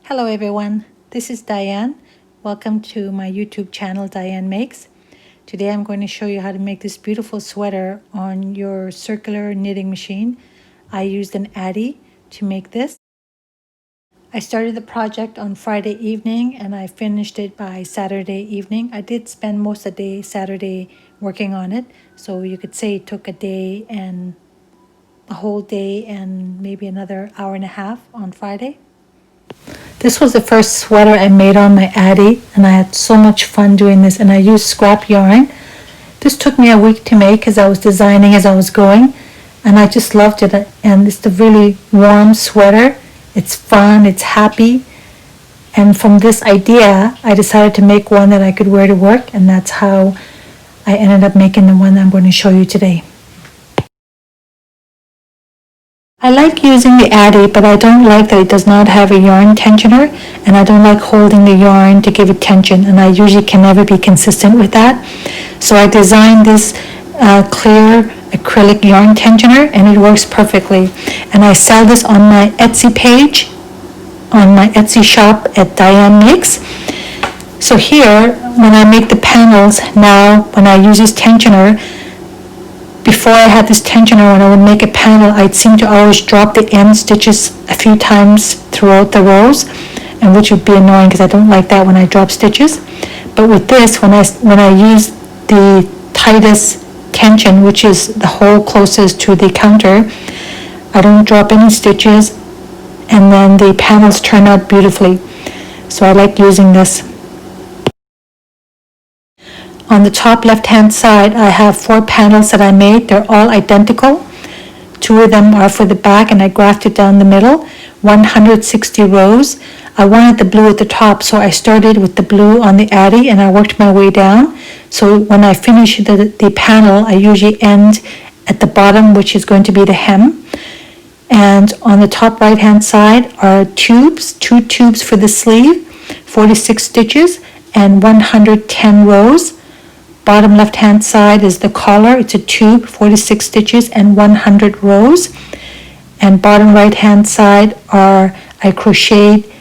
Hello everyone, this is Diane. Welcome to my YouTube channel, Diane Makes. Today I'm going to show you how to make this beautiful sweater on your circular knitting machine. I used an Addi to make this. I started the project on Friday evening and I finished it by Saturday evening. I did spend most of the day Saturday working on it, so you could say it took a day and a whole day and maybe another hour and a half on Friday. This was the first sweater I made on my Addi, and I had so much fun doing this, and I used scrap yarn. This took me a week to make because I was designing as I was going, and I just loved it. And it's a really warm sweater. It's fun, it's happy, and from this idea I decided to make one that I could wear to work, and that's how I ended up making the one I'm going to show you today. I like using the Addi, but I don't like that it does not have a yarn tensioner, and I don't like holding the yarn to give it tension, and I usually can never be consistent with that. So I designed this clear acrylic yarn tensioner, and it works perfectly. And I sell this on my Etsy page, on my Etsy shop at Diane Makes. So here, when I make the panels now, when I use this tensioner, before I had this tensioner, when I would make a panel, I'd seem to always drop the end stitches a few times throughout the rows, and which would be annoying because I don't like that when I drop stitches. But with this, when I use the tightest tension, which is the hole closest to the counter, I don't drop any stitches, and then the panels turn out beautifully. So I like using this. On the top left-hand side, I have 4 panels that I made. They're all identical. 2 of them are for the back, and I grafted down the middle, 160 rows. I wanted the blue at the top, so I started with the blue on the Addi, and I worked my way down. So when I finish the panel, I usually end at the bottom, which is going to be the hem. And on the top right-hand side are tubes, 2 tubes for the sleeve, 46 stitches, and 110 rows. Bottom left-hand side is the collar. It's a tube, 46 stitches and 100 rows. And bottom right-hand side I crocheted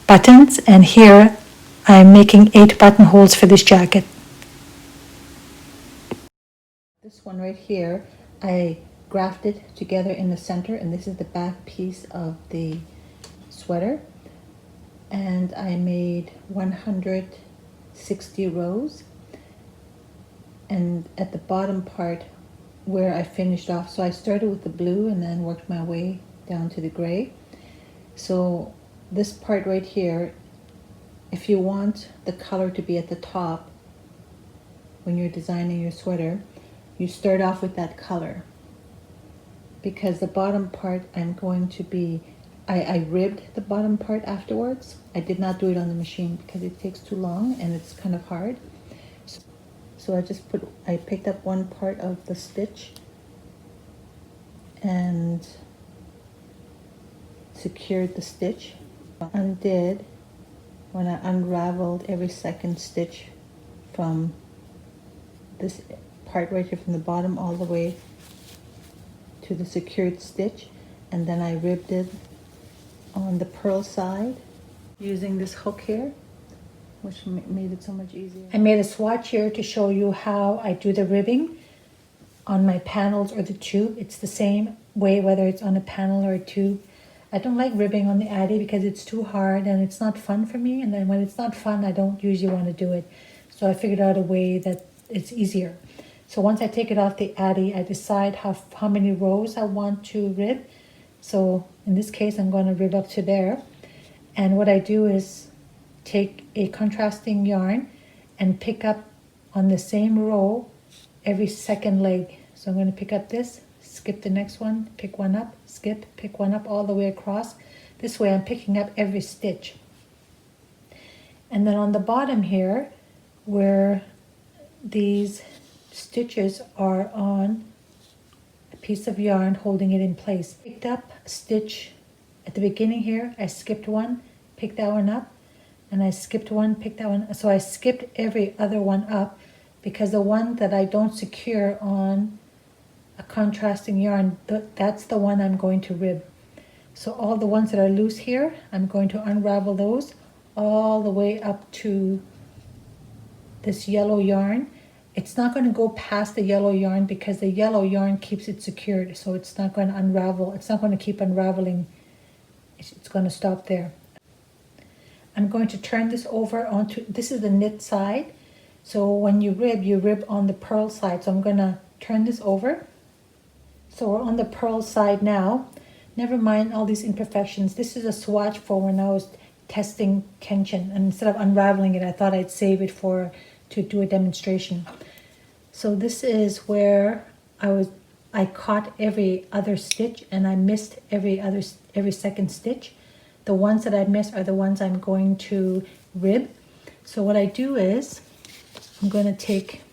buttons, and here I'm making 8 buttonholes for this jacket. This one right here, I grafted together in the center, and this is the back piece of the sweater. And I made 160 rows. And at the bottom part where I finished off, so I started with the blue and then worked my way down to the gray. So this part right here, if you want the color to be at the top when you're designing your sweater, you start off with that color, because the bottom part I'm going to be, I ribbed the bottom part afterwards. I did not do it on the machine because it takes too long and it's kind of hard. So I picked up one part of the stitch and secured the stitch. Undid when I unraveled every second stitch from this part right here, from the bottom all the way to the secured stitch, and then I ribbed it on the purl side using this hook here, which made it so much easier. I made a swatch here to show you how I do the ribbing on my panels or the tube. It's the same way whether it's on a panel or a tube. I don't like ribbing on the Addi because it's too hard and it's not fun for me, and then when it's not fun, I don't usually want to do it. So I figured out a way that it's easier. So once I take it off the Addi, I decide how many rows I want to rib. So in this case, I'm going to rib up to there. And what I do is take a contrasting yarn and pick up on the same row every second leg. So I'm going to pick up this, skip the next one, pick one up, skip, pick one up, all the way across. This way I'm picking up every stitch. And then on the bottom here, where these stitches are on a piece of yarn holding it in place, picked up a stitch at the beginning here, I skipped one, picked that one up, and I skipped one, picked that one. So I skipped every other one up, because the one that I don't secure on a contrasting yarn, that's the one I'm going to rib. So all the ones that are loose here, I'm going to unravel those all the way up to this yellow yarn. It's not going to go past the yellow yarn because the yellow yarn keeps it secured, so it's not going to unravel. It's not going to keep unraveling. It's going to stop there. I'm going to turn this over onto, this is the knit side. So when you rib on the purl side. So I'm going to turn this over. So we're on the purl side now. Never mind all these imperfections. This is a swatch for when I was testing tension. And instead of unraveling it, I thought I'd save it to do a demonstration. So this is where I caught every other stitch and I missed every second stitch. The ones that I missed are the ones I'm going to rib. So what I do is I'm going to take,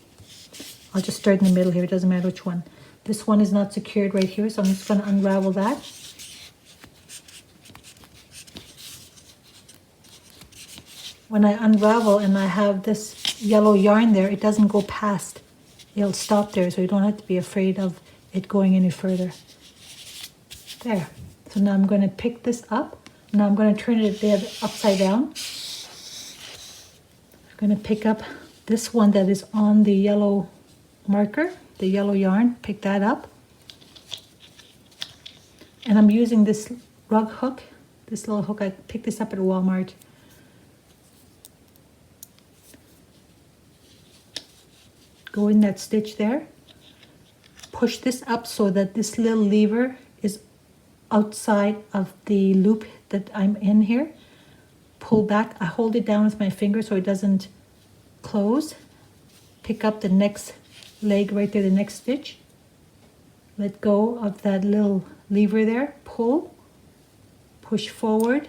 I'll just start in the middle here, it doesn't matter which one. This one is not secured right here, so I'm just going to unravel that. When I unravel and I have this yellow yarn there, it doesn't go past. It'll stop there, so you don't have to be afraid of it going any further. There. So now I'm going to pick this up. Now I'm going to turn it upside down. I'm going to pick up this one that is on the yellow marker, the yellow yarn, pick that up. And I'm using this rug hook, this little hook. I picked this up at Walmart. Go in that stitch there. Push this up so that this little lever is outside of the loop that I'm in here. Pull back. I hold it down with my finger so it doesn't close. Pick up the next leg right there, the next stitch. Let go of that little lever there. Pull. Push forward.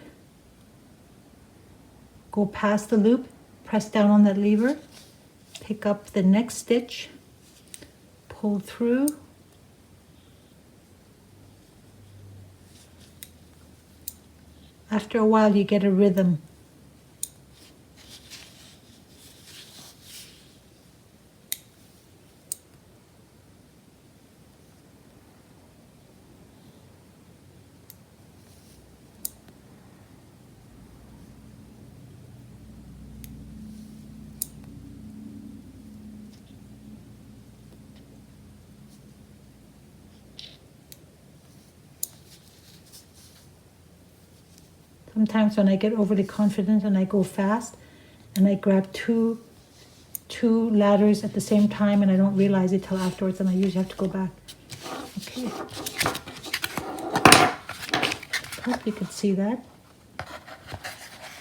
Go past the loop. Press down on that lever. Pick up the next stitch. Pull through. After a while, you get a rhythm. Sometimes when I get overly confident and I go fast and I grab two ladders at the same time and I don't realize it till afterwards, and I usually have to go back. Okay. Hope you can see that.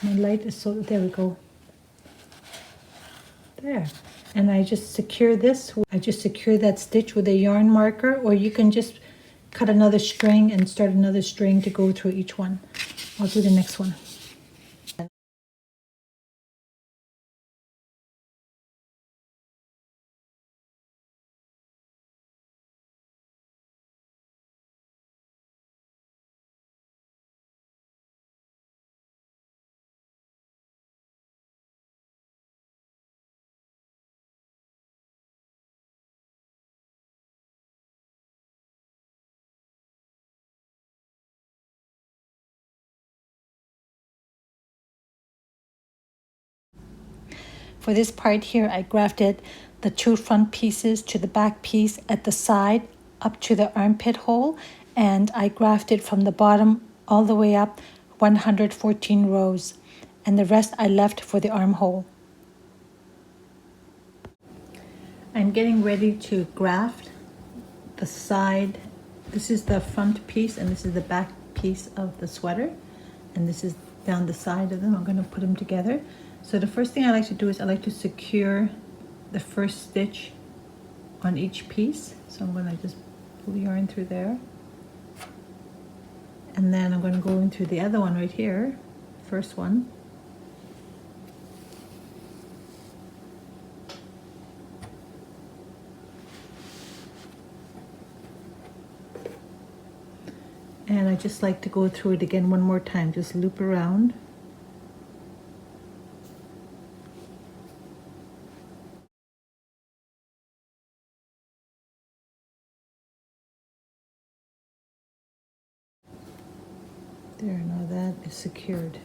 My light is so, there we go. There. And I just secure this. I just secure that stitch with a yarn marker, or you can just cut another string and start another string to go through each one. I'll do the next one. For this part here, I grafted the two front pieces to the back piece at the side up to the armpit hole, and I grafted from the bottom all the way up 114 rows, and the rest I left for the armhole. I'm getting ready to graft the side. This is the front piece and this is the back piece of the sweater, and this is down the side of them. I'm going to put them together. So the first thing I like to do is I like to secure the first stitch on each piece. So I'm going to just pull yarn through there, and then I'm going to go into the other one right here, first one. And I just like to go through it again one more time, just loop around. There, now that is secured.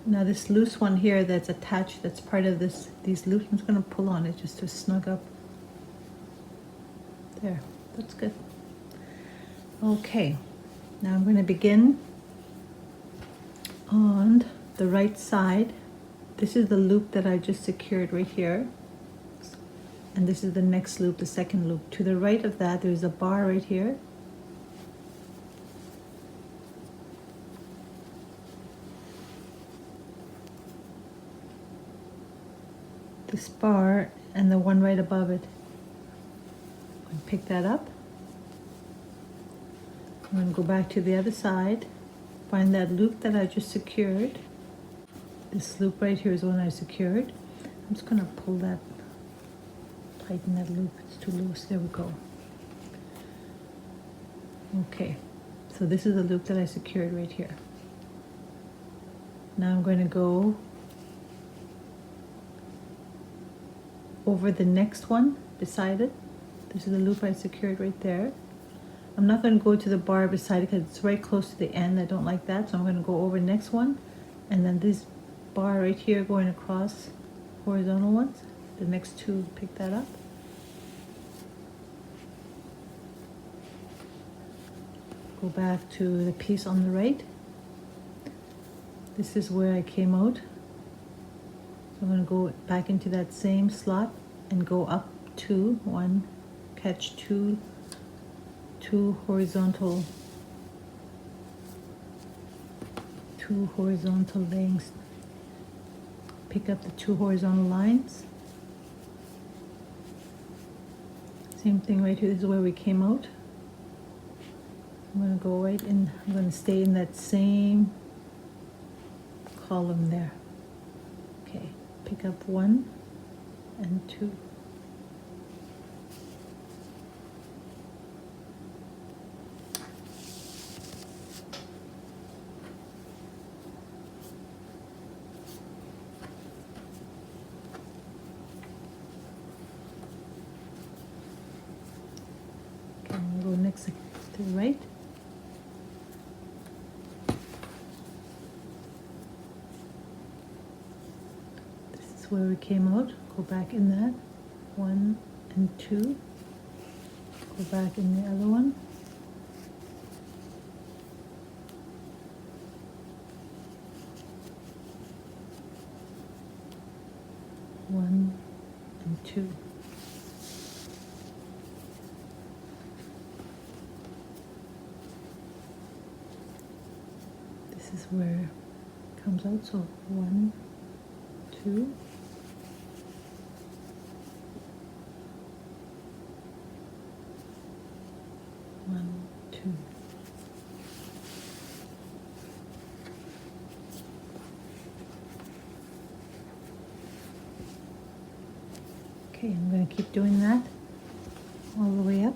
Now this loose one here that's attached, that's part of these loops, I'm just going to pull on it just to snug up. There, that's good. Okay, now I'm going to begin on the right side. This is the loop that I just secured right here. And this is the next loop, the second loop. To the right of that, there's a bar right here. This bar and the one right above it. I'm going to pick that up. I'm going to go back to the other side, find that loop that I just secured. This loop right here is the one I secured. I'm just going to pull that, tighten that loop, it's too loose, there we go. Okay, so this is the loop that I secured right here. Now I'm going to go over the next one beside it. This is the loop I secured right there. I'm not going to go to the bar beside it because it's right close to the end. I don't like that, so I'm going to go over the next one, and then this bar right here going across, horizontal ones, the next two, pick that up. Go back to the piece on the right. This is where I came out. So I'm going to go back into that same slot and go up to one, catch two horizontal lengths. Pick up the two horizontal lines. Same thing right here. This is where we came out. I'm going to go right in. I'm going to stay in that same column there. Okay, pick up one and two. Okay, I'm going to go next to the right. Where we came out, go back in that, one and two, go back in the other one, one and two. This is where it comes out, so one, two, one, two. Okay, I'm going to keep doing that all the way up.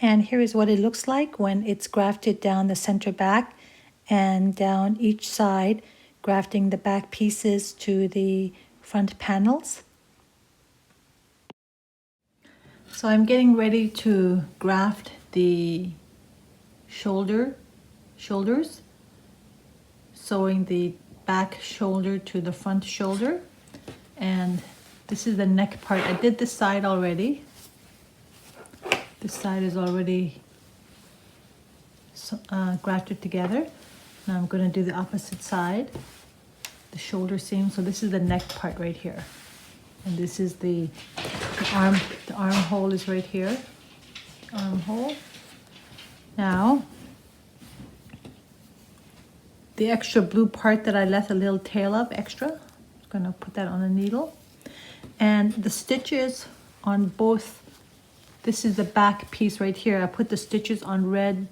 And here is what it looks like when it's grafted down the center back and down each side, grafting the back pieces to the front panels. So I'm getting ready to graft the shoulders, sewing the back shoulder to the front shoulder. And this is the neck part. I did this side already. This side is already grafted together. Now I'm going to do the opposite side, the shoulder seam. So this is the neck part right here. And this is the armhole is right here. Armhole. Now, the extra blue part that I left a little tail of extra, I'm going to put that on a needle. And the stitches on both, this is the back piece right here. I put the stitches on red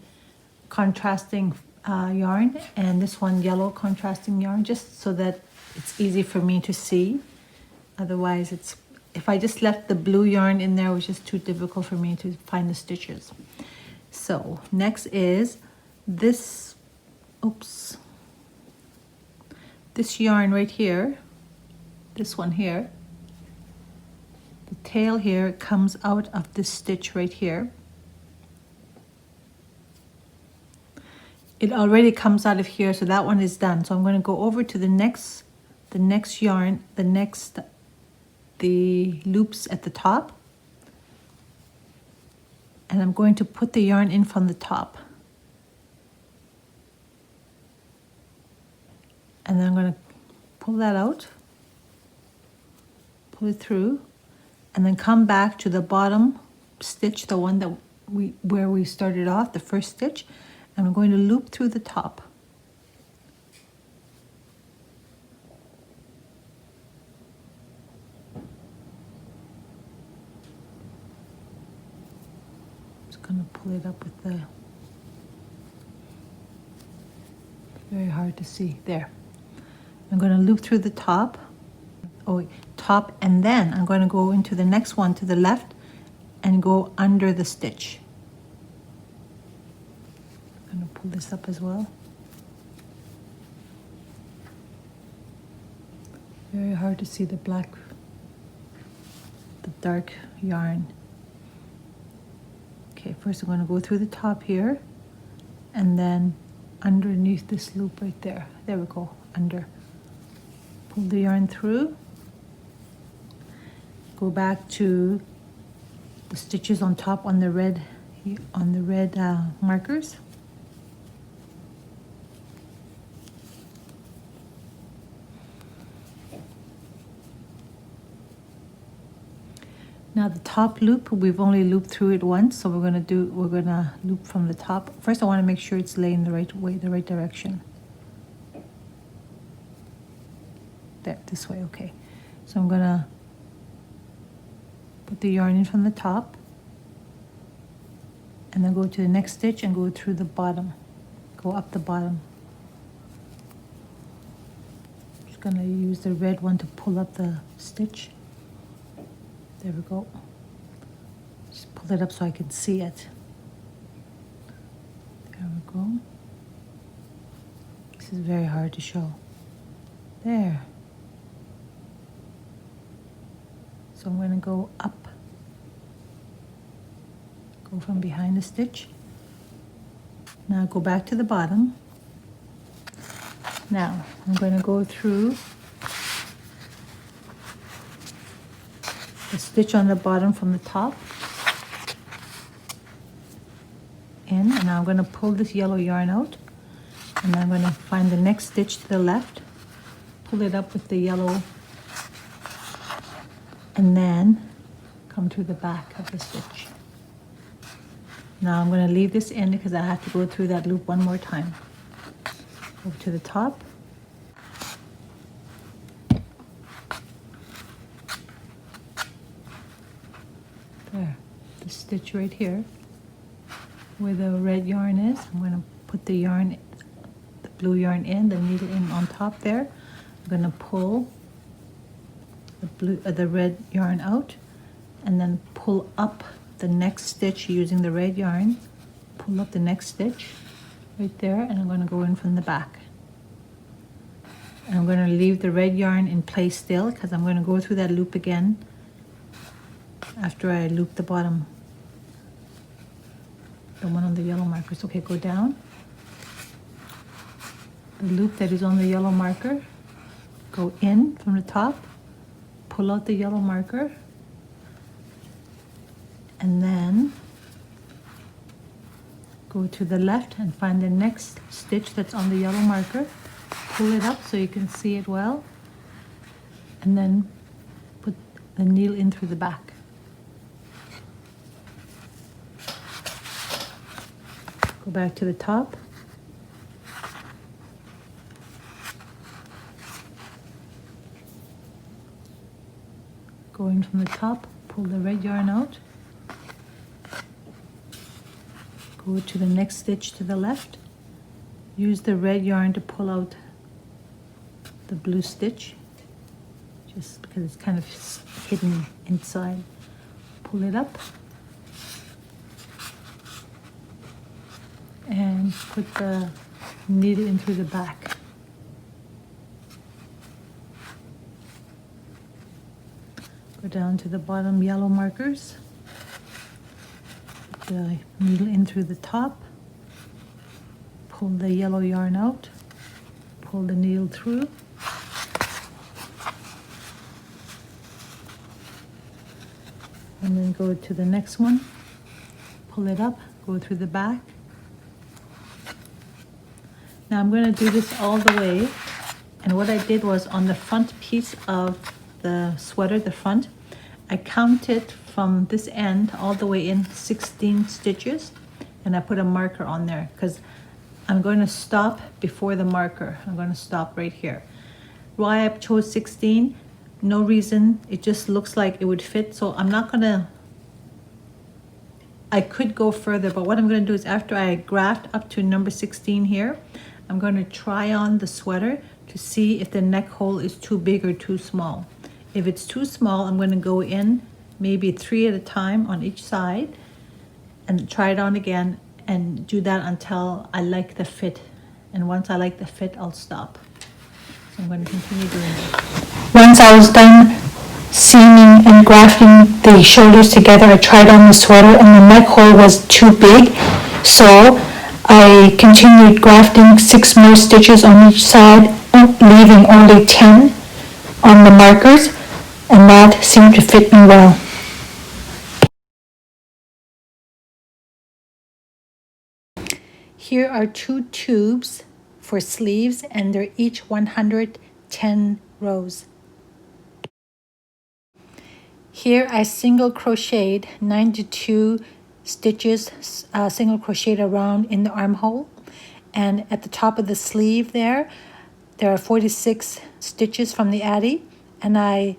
contrasting yarn, and this one yellow contrasting yarn, just so that it's easy for me to see. Otherwise, if I just left the blue yarn in there, it was just too difficult for me to find the stitches. So next is this, this yarn right here, this one here. The tail here comes out of this stitch right here. It already comes out of here, so that one is done. So I'm going to go over to the next yarn, the loops at the top. And I'm going to put the yarn in from the top. And then I'm going to pull that out, pull it through, and then come back to the bottom stitch, the one that where we started off, the first stitch, and I'm going to loop through the top. Just going to pull it up with the, very hard to see, there. I'm going to loop through the top, top, and then I'm going to go into the next one to the left and go under the stitch. I'm going to pull this up as well. Very hard to see the dark yarn. Okay, first I'm going to go through the top here and then underneath this loop right there. There we go, under. Pull the yarn through, go back to the stitches on top on the red markers. Now the top loop, we've only looped through it once, so we're gonna loop from the top. First I want to make sure it's laying the right way, the right direction. There, this way, okay. So I'm gonna put the yarn in from the top and then go to the next stitch and go through the bottom, go up the bottom. Just gonna use the red one to pull up the stitch. There we go. Just pull it up so I can see it. There we go. This is very hard to show. There. So I'm going to go up, go from behind the stitch. Now go back to the bottom. Now I'm going to go through the stitch on the bottom from the top in, and now I'm going to pull this yellow yarn out, and then I'm going to find the next stitch to the left, pull it up with the yellow, and then come through the back of the stitch. Now I'm going to leave this in because I have to go through that loop one more time. Over to the top. There, the stitch right here where the red yarn is. I'm going to put the yarn, the blue yarn in, the needle in on top there. I'm going to pull the red yarn out and then pull up the next stitch using the red yarn, pull up the next stitch right there, and I'm going to go in from the back. And I'm going to leave the red yarn in place still because I'm going to go through that loop again after I loop the bottom, the one on the yellow markers. Okay, go down. The loop that is on the yellow marker, go in from the top, pull out the yellow marker, and then go to the left and find the next stitch that's on the yellow marker, pull it up so you can see it well, and then put the needle in through the back. Go back to the top. Go in from the top, pull the red yarn out. Go to the next stitch to the left. Use the red yarn to pull out the blue stitch, just because it's kind of hidden inside. Pull it up. And put the needle in through the back. Go down to the bottom yellow markers. Put the needle in through the top. Pull the yellow yarn out. Pull the needle through. And then go to the next one. Pull it up, go through the back. Now I'm going to do this all the way, and what I did was on the front piece of the sweater, the front, I counted from this end all the way in 16 stitches, and I put a marker on there because I'm going to stop before the marker. I'm going to stop right here. Why I chose 16? No reason, it just looks like it would fit, so I'm not going to, I could go further, but what I'm going to do is after I graft up to number 16 here, I'm going to try on the sweater to see if the neck hole is too big or too small. If it's too small, I'm going to go in maybe 3 at a time on each side and try it on again and do that until I like the fit. And once I like the fit, I'll stop. So I'm going to continue doing it. Once I was done seaming and grafting the shoulders together, I tried on the sweater and the neck hole was too big. So I continued grafting 6 more stitches on each side, leaving only 10 on the markers, and that seemed to fit me well. Here are 2 tubes for sleeves, and they're each 110 rows. Here I single crocheted 92 stitches, single crocheted around in the armhole, and at the top of the sleeve there are 46 stitches from the Addi, and I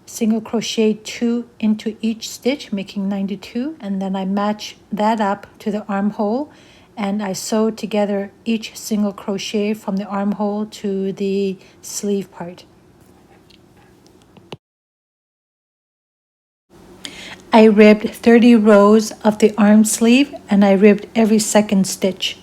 single crocheted 2 into each stitch, making 92, and then I match that up to the armhole, and I sew together each single crochet from the armhole to the sleeve part. I ribbed 30 rows of the arm sleeve, and I ribbed every second stitch.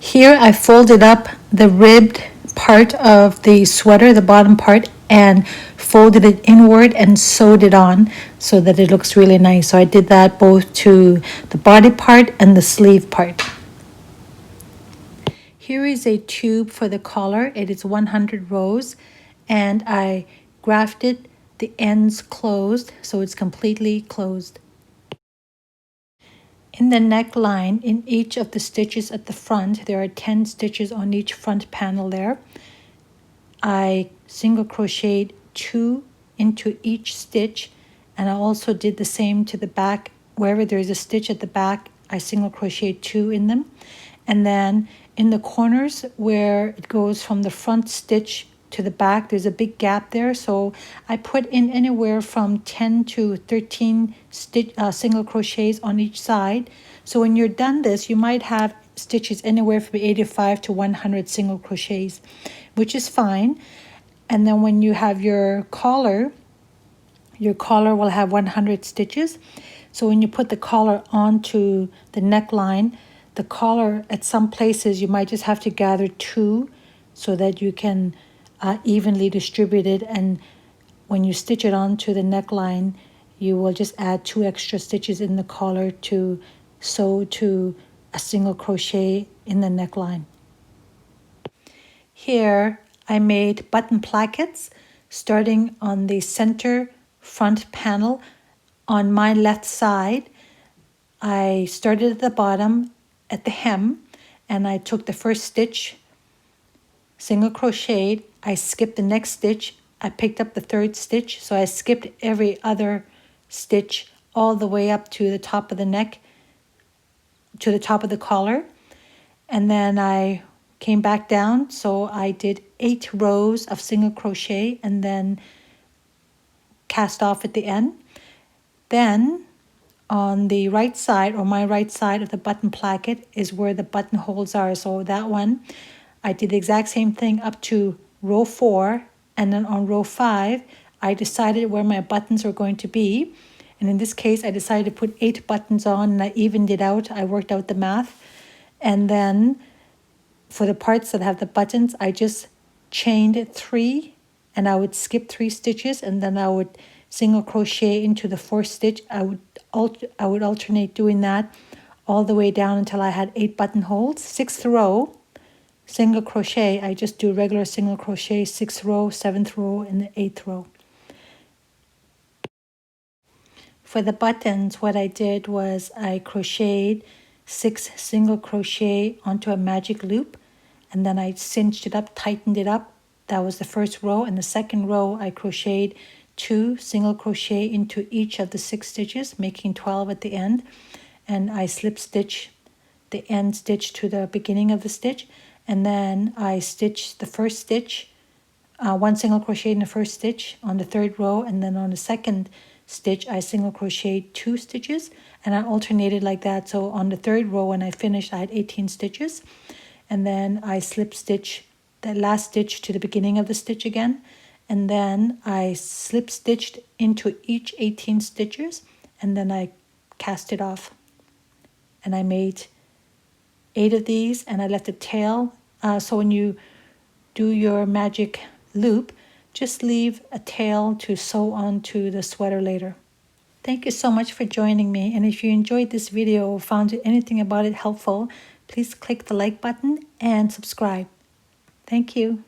Here I folded up the ribbed part of the sweater, the bottom part, and folded it inward and sewed it on so that it looks really nice. So I did that both to the body part and the sleeve part. Here is a tube for the collar. It is 100 rows, and I grafted the ends closed so it's completely closed. In the neckline, in each of the stitches at the front, there are 10 stitches on each front panel there. I single crocheted 2 into each stitch, and I also did the same to the back. Wherever there's a stitch at the back, I single crocheted 2 in them. And then in the corners where it goes from the front stitch to the back, there's a big gap there, so I put in anywhere from 10 to 13 single crochets on each side. So when you're done this, you might have stitches anywhere from 85 to 100 single crochets, which is fine. And then when you have your collar, your collar will have 100 stitches. So when you put the collar onto the neckline, the collar at some places you might just have to gather 2 so that you can evenly distribute it, and when you stitch it onto the neckline you will just add 2 extra stitches in the collar to sew to a single crochet in the neckline. Here I made button plackets starting on the center front panel. On my left side I started at the bottom at the hem, and I took the first stitch, single crocheted, I skipped the next stitch, I picked up the third stitch, so I skipped every other stitch all the way up to the top of the neck, to the top of the collar, and then I came back down, so I did 8 rows of single crochet and then cast off at the end. Then on the right side, or my right side of the button placket, is where the buttonholes are. So that one, I did the exact same thing up to row 4, and then on row 5, I decided where my buttons were going to be. And in this case, I decided to put 8 buttons on, and I evened it out. I worked out the math. And then for the parts that have the buttons, I just chained 3, and I would skip 3 stitches, and then I would single crochet into the 4th stitch. I would alternate doing that all the way down until I had 8 buttonholes. 6th row, single crochet. I just do regular single crochet, 6th row, 7th row, and the 8th row. For the buttons, what I did was I crocheted 6 single crochet onto a magic loop, and then I cinched it up, tightened it up. That was the first row. And the second row, I crocheted 2 single crochet into each of the 6 stitches, making 12 at the end. And I slip stitch the end stitch to the beginning of the stitch, and then I stitch the first stitch, 1 single crochet in the first stitch on the 3rd row, and then on the second stitch I single crochet 2 stitches, and I alternated like that. So on the 3rd row when I finished, I had 18 stitches, and then I slip stitch the last stitch to the beginning of the stitch again, and then I slip stitched into each 18 stitches, and then I cast it off, and I made 8 of these, and I left a tail. So when you do your magic loop, just leave a tail to sew onto the sweater later. Thank you so much for joining me, and if you enjoyed this video or found anything about it helpful, please click the like button and subscribe. Thank you.